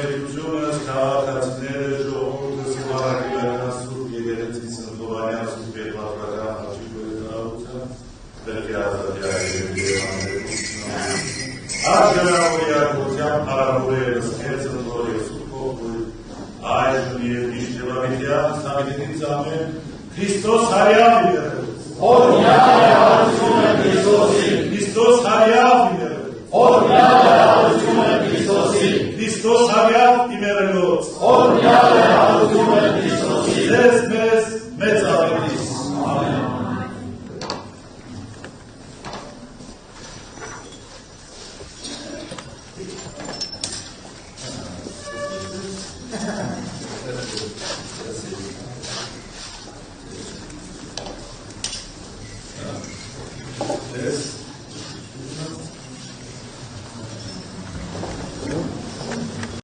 Ներկայությունս քաղաքացիները ժողովուրդը սպառակելական սուրբ եկեղեցի Սնտովանյան սուրբ Պետրոսական Հաշի Գորգնահարության դեպի ազատյալների Աշգանավորյակությամբ հարավոր է ըսկեց ընտորի սուրբով այժմ և միշտևավիտյան սամիտից ամեն Քրիստոս հարյավ իներևեց Օրնյալ է հարությունը Քրիստոսի Քրիստոս հարյավ իներևեց Օրնյալ է հարությունը Քրիստոսի Քրիստոս հարյավ իմերելոց Օրնյալ է հարությունը Քրիստոսի Ձեզ մեզ մեծ ավետիս Ամեն